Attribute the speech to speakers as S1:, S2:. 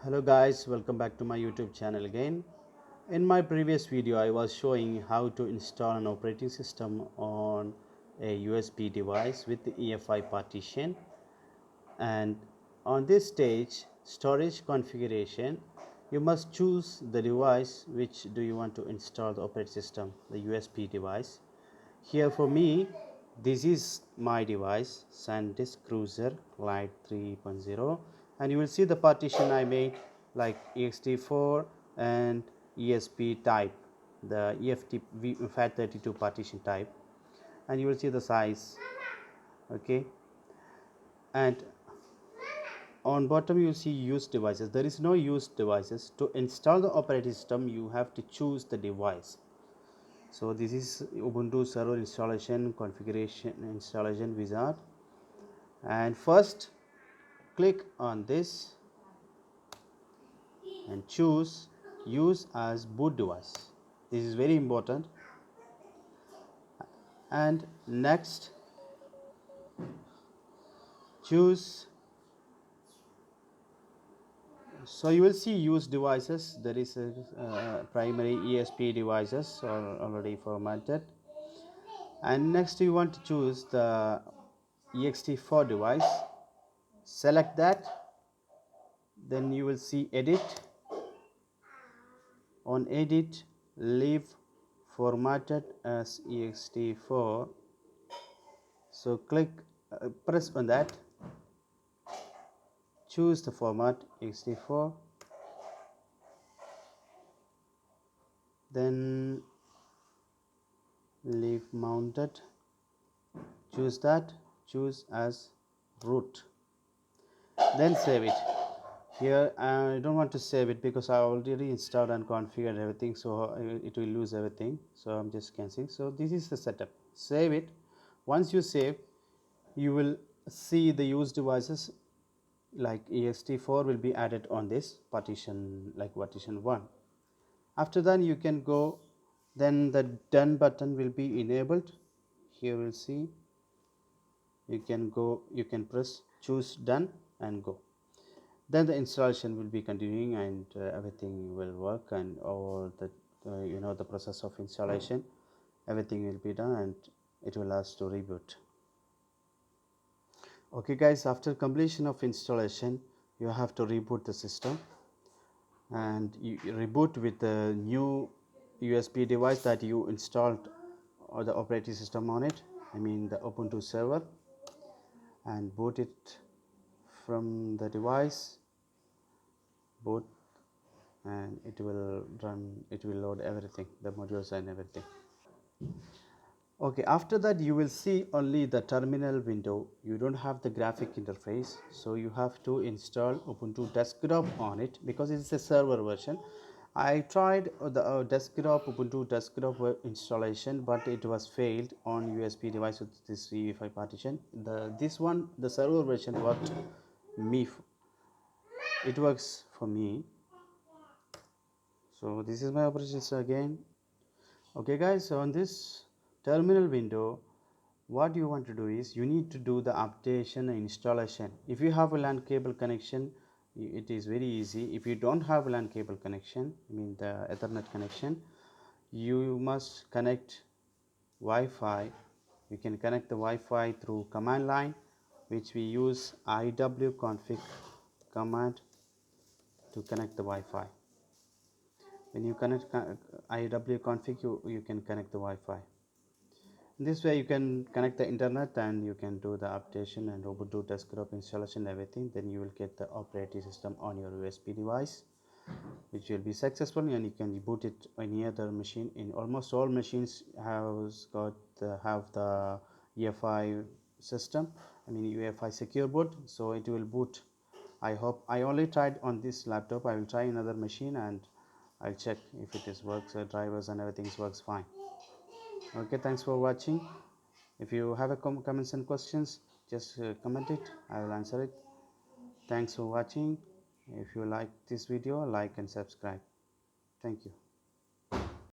S1: Hello guys, welcome back to my YouTube channel again. In my previous video I was showing how to install an operating system on a USB device with the EFI partition, and on this stage storage configuration you must choose the device which do you want to install the operating system, the USB device. Here for me this is my device, SanDisk Cruiser Lite 3.0, and you will see the partition I made like ext4 and ESP type, the EFT FAT32 partition type, and you will see the size. Okay, and on bottom you see used devices. There is no used devices. To install the operating system you have to choose the device. So this is Ubuntu server installation configuration installation wizard, and first click on this and choose use as boot device. This is very important. And next choose, so you will see use devices. There is a primary ESP devices are already formatted, and next you want to choose the ext4 device. Select that, then you will see edit. On edit, leave formatted as ext4, so click press on that, choose the format ext4, then leave mounted, choose that, choose as root, then save it. Here I don't want to save it because I already installed and configured everything, so it will lose everything, so I'm just cancelling. So this is the setup. Save it. Once you save, you will see the used devices like ext4 will be added on this partition, like partition 1. After that you can go, then the done button will be enabled. Here we'll see, you can go, you can press choose done and go. Then the installation will be continuing, and everything will work, and all the the process of installation, everything will be done, and it will ask to reboot. Okay guys, after completion of installation you have to reboot the system, and you reboot with the new USB device that you installed or the operating system on it, I mean the Ubuntu server, and boot it from the device, boot, and it will run, it will load everything, the modules and everything. Okay, after that you will see only the terminal window. You don't have the graphic interface, so you have to install Ubuntu desktop on it because it's a server version. I tried the desktop Ubuntu desktop installation, but it was failed on USB device with this EFI partition. This one, the server version worked me, it works for me. So this is my operation again. Okay guys, so on this terminal window, what you want to do is you need to do the updation and installation. If you have a LAN cable connection, it is very easy. If you don't have a LAN cable connection, I mean the Ethernet connection, you must connect Wi-Fi. You can connect the Wi-Fi through command line, which we use iwconfig command to connect the Wi-Fi. When you connect iwconfig, you can connect the Wi-Fi. This way you can connect the internet and you can do the updation and Ubuntu desktop installation, everything. Then you will get the operating system on your USB device, which will be successful, and you can boot it any other machine. In almost all machines have the EFI system, I mean EFI secure boot, so it will boot. I hope. I only tried on this laptop. I will try another machine and I'll check if it is works, drivers and everything works fine. Okay, thanks for watching. If you have a comments and questions, just comment it, I will answer it. Thanks for watching. If you like this video, like and subscribe. Thank you.